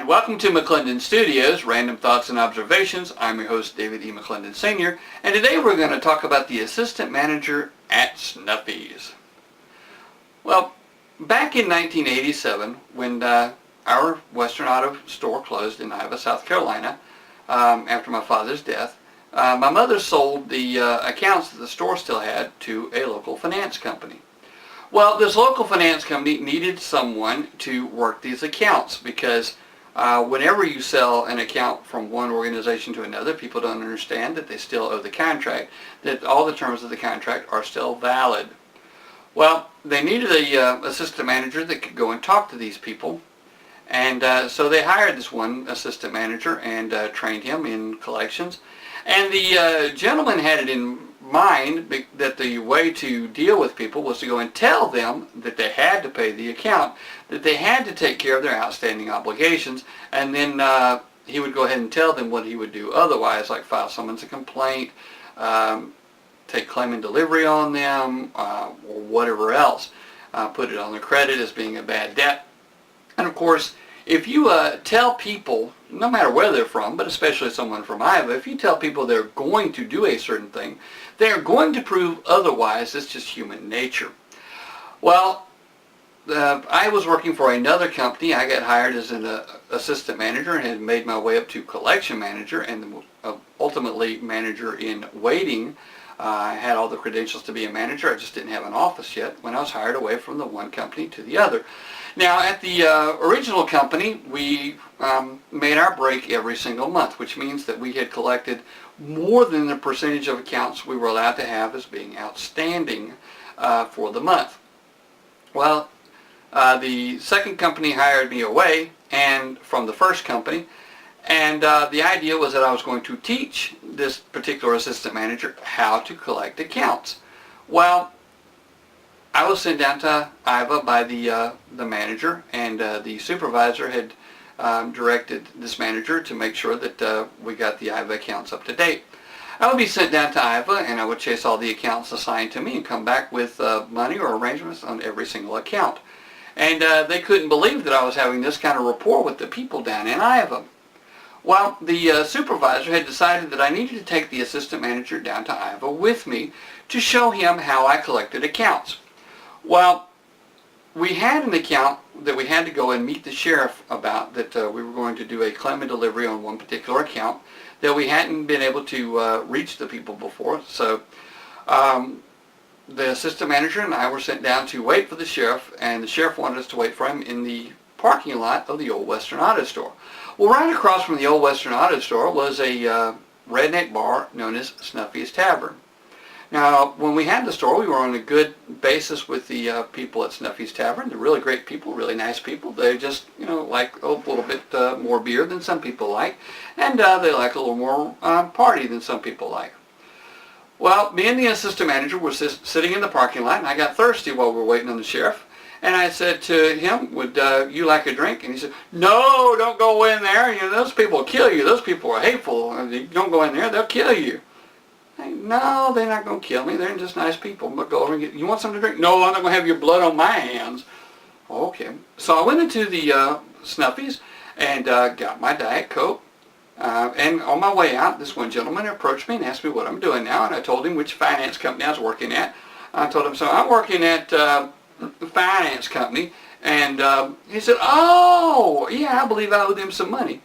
And welcome to McClendon Studios, Random Thoughts and Observations. I'm your host, David E. McClendon Sr., and today we're going to talk about the assistant manager at Snuffy's. Well, back in 1987, when our Western Auto store closed in Iowa, South Carolina, after my father's death, my mother sold the accounts that the store still had to a local finance company. Well, this local finance company needed someone to work these accounts because whenever you sell an account from one organization to another, people don't understand that they still owe the contract, that all the terms of the contract are still valid. Well, they needed a assistant manager that could go and talk to these people, and so they hired this one assistant manager and trained him in collections. And the gentleman had it in mind that the way to deal with people was to go and tell them that they had to pay the account, that they had to take care of their outstanding obligations, and then he would go ahead and tell them what he would do otherwise, like file summons a complaint, take claim and delivery on them, or whatever else, put it on their credit as being a bad debt. And of course, if you tell people, no matter where they're from, but especially someone from Iowa, if you tell people they're going to do a certain thing, they're going to prove otherwise. It's just human nature. Well, I was working for another company. I got hired as an assistant manager and had made my way up to collection manager and ultimately manager in waiting. I had all the credentials to be a manager. I just didn't have an office yet when I was hired away from the one company to the other. Now, at the original company, we made our break every single month, which means that we had collected more than the percentage of accounts we were allowed to have as being outstanding for the month. Well, the second company hired me away and from the first company, and the idea was that I was going to teach this particular assistant manager how to collect accounts. Well, I was sent down to Iowa by the manager, and the supervisor had directed this manager to make sure that we got the Iowa accounts up to date. I would be sent down to Iowa, and I would chase all the accounts assigned to me and come back with money or arrangements on every single account. And they couldn't believe that I was having this kind of rapport with the people down in Iowa. Well, the supervisor had decided that I needed to take the assistant manager down to Iowa with me to show him how I collected accounts. Well, we had an account that we had to go and meet the sheriff about, that we were going to do a claim and delivery on one particular account that we hadn't been able to reach the people before. So the assistant manager and I were sent down to wait for the sheriff, and the sheriff wanted us to wait for him in the parking lot of the old Western Auto store. Well, right across from the old Western Auto store was a redneck bar known as Snuffy's Tavern. Now, when we had the store, we were on a good basis with the people at Snuffy's Tavern. They're really great people, really nice people. They just, like a little bit more beer than some people like, and they like a little more party than some people like. Well, me and the assistant manager were sitting in the parking lot, and I got thirsty while we were waiting on the sheriff. And I said to him, would you like a drink? And he said, no, don't go in there. Those people will kill you. Those people are hateful. You don't go in there, they'll kill you. No, they're not going to kill me. They're just nice people. But go over and get, you want something to drink? No, I'm not going to have your blood on my hands. Okay. So I went into the Snuffy's and got my Diet Coke. And on my way out, this one gentleman approached me and asked me what I'm doing now. And I told him which finance company I was working at. I told him, so I'm working at the finance company. And he said, oh, yeah, I believe I owe them some money.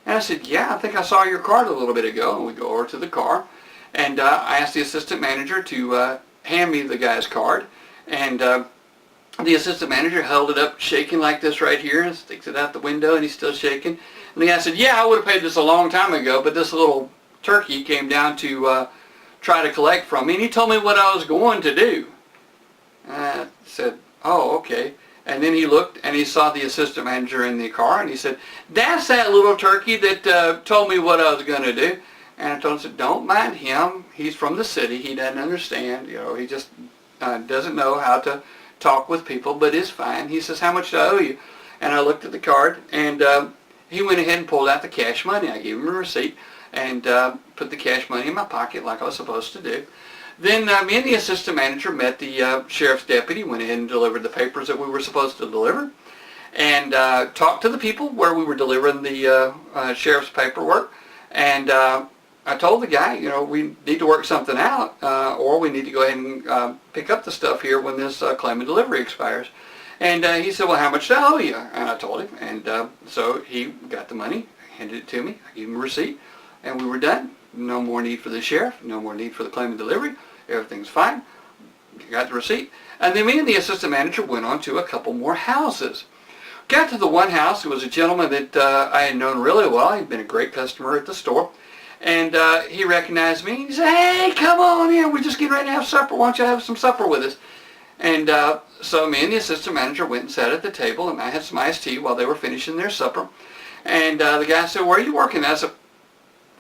And I said, yeah, I think I saw your card a little bit ago. And we go over to the car. And I asked the assistant manager to hand me the guy's card, and the assistant manager held it up shaking like this right here and sticks it out the window, and he's still shaking. And the guy said, yeah, I would have paid this a long time ago, but this little turkey came down to try to collect from me, and he told me what I was going to do. I said, oh, okay. And then he looked and he saw the assistant manager in the car, and he said, that's that little turkey that told me what I was going to do. And I told him, I said, don't mind him. He's from the city. He doesn't understand. He just doesn't know how to talk with people, but is fine. He says, how much do I owe you? And I looked at the card, and he went ahead and pulled out the cash money. I gave him a receipt and put the cash money in my pocket like I was supposed to do. Then me and the assistant manager met the sheriff's deputy, went ahead and delivered the papers that we were supposed to deliver. and talked to the people where we were delivering the sheriff's paperwork. And I told the guy, you know, we need to work something out, or we need to go ahead and pick up the stuff here when this claim and delivery expires. And he said, well, how much do I owe you? And I told him. And so he got the money, handed it to me. I gave him a receipt, and we were done. No more need for the sheriff, no more need for the claim and delivery. Everything's fine. Got the receipt. And then me and the assistant manager went on to a couple more houses. Got to the one house. It was a gentleman that I had known really well. He'd been a great customer at the store. And he recognized me. He said, hey, come on in. We're just getting ready to have supper. Why don't you have some supper with us? And so me and the assistant manager went and sat at the table, and I had some iced tea while they were finishing their supper. And the guy said, where are you working? I said,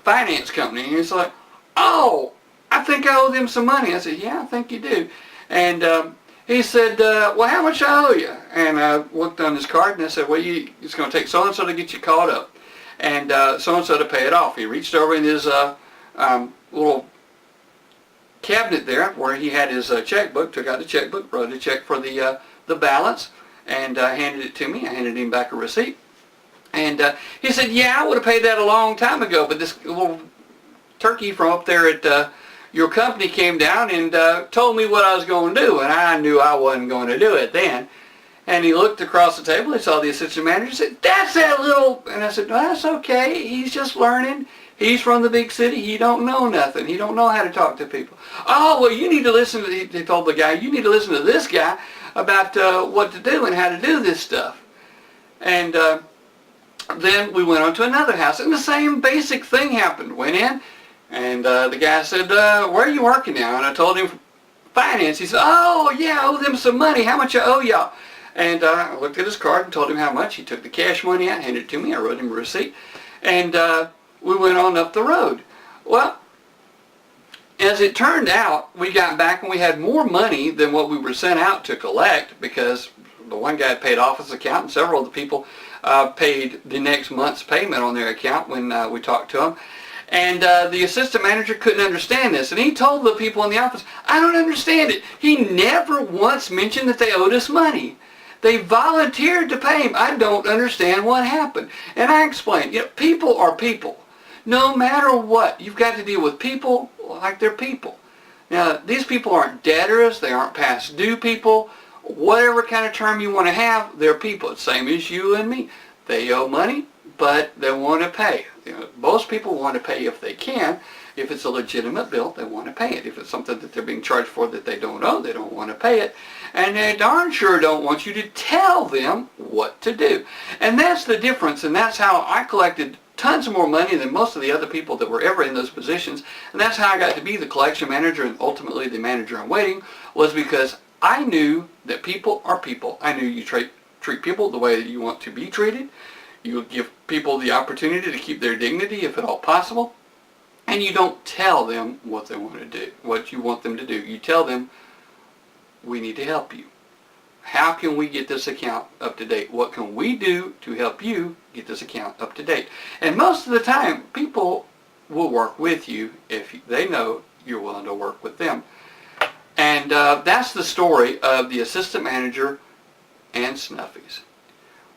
finance company. And he's like, oh, I think I owe them some money. I said, yeah, I think you do. And he said, well, how much I owe you? And I looked on his card, and I said, well, it's going to take so-and-so to get you caught up, and so-and-so to pay it off. He reached over in his little cabinet there where he had his checkbook, took out the checkbook, wrote a check for the balance, and handed it to me. I handed him back a receipt. And he said, yeah, I would have paid that a long time ago, but this little turkey from up there at your company came down and told me what I was going to do, and I knew I wasn't going to do it then. And he looked across the table, he saw the assistant manager, said, that's that little, and I said, well, that's okay, he's just learning. He's from the big city, he don't know nothing, he don't know how to talk to people. Oh, well, you need to listen to, he told the guy, you need to listen to this guy about what to do and how to do this stuff. And then we went on to another house, and the same basic thing happened. Went in, and the guy said, where are you working now? And I told him, finance. He said, oh, yeah, I owe them some money. How much I owe y'all? And I looked at his card and told him how much. He took the cash money out, handed it to me. I wrote him a receipt, and we went on up the road. Well, as it turned out, we got back and we had more money than what we were sent out to collect, because the one guy paid off his account, and several of the people paid the next month's payment on their account when we talked to them. And the assistant manager couldn't understand this, and he told the people in the office, I don't understand it. He never once mentioned that they owed us money. They volunteered to pay him. I don't understand what happened. And I explained, you know, people are people. No matter what, you've got to deal with people like they're people. Now, these people aren't debtors, they aren't past due people. Whatever kind of term you want to have, they're people. It's the same as you and me. They owe money, but they want to pay. You know, most people want to pay if they can. If it's a legitimate bill, they want to pay it. If it's something that they're being charged for that they don't owe, they don't want to pay it. And they darn sure don't want you to tell them what to do. And that's the difference, and that's how I collected tons more money than most of the other people that were ever in those positions. And that's how I got to be the collection manager and ultimately the manager in waiting, was because I knew that people are people. I knew you treat people the way that you want to be treated. You give people the opportunity to keep their dignity if at all possible. And you don't tell them what they want to do, what you want them to do. You tell them, we need to help you. How can we get this account up to date? What can we do to help you get this account up to date? And most of the time, people will work with you if they know you're willing to work with them. And that's the story of the assistant manager and Snuffy's.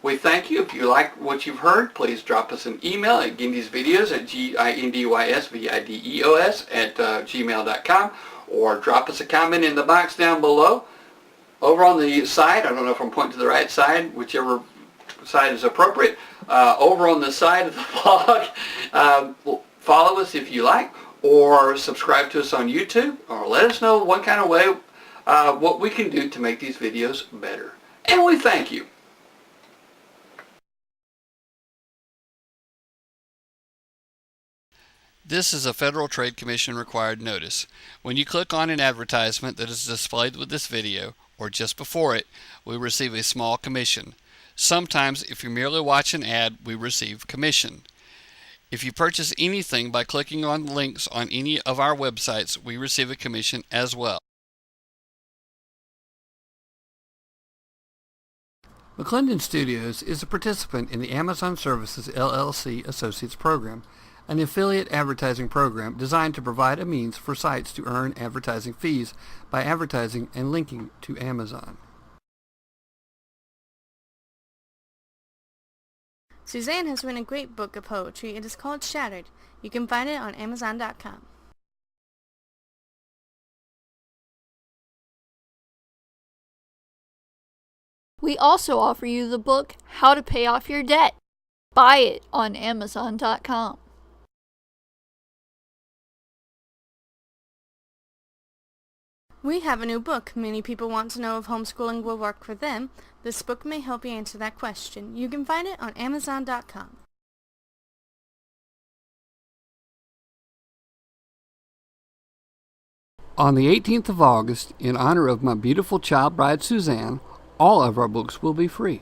We thank you. If you like what you've heard, please drop us an email at gindysvideos at gindysvideos@gmail.com, or drop us a comment in the box down below. Over on the side, I don't know if I'm pointing to the right side, whichever side is appropriate, over on the side of the blog, follow us if you like, or subscribe to us on YouTube, or let us know what kind of way, what we can do to make these videos better. And we thank you. This is a Federal Trade Commission required notice. When you click on an advertisement that is displayed with this video, or just before it, we receive a small commission. Sometimes, if you merely watch an ad, we receive commission. If you purchase anything by clicking on links on any of our websites, we receive a commission as well. McClendon Studios is a participant in the Amazon Services LLC Associates Program, an affiliate advertising program designed to provide a means for sites to earn advertising fees by advertising and linking to Amazon. Suzanne has written a great book of poetry. It is called Shattered. You can find it on Amazon.com. We also offer you the book How to Pay Off Your Debt. Buy it on Amazon.com. We have a new book. Many people want to know if homeschooling will work for them. This book may help you answer that question. You can find it on Amazon.com. On the 18th of August, in honor of my beautiful child bride Suzanne, all of our books will be free.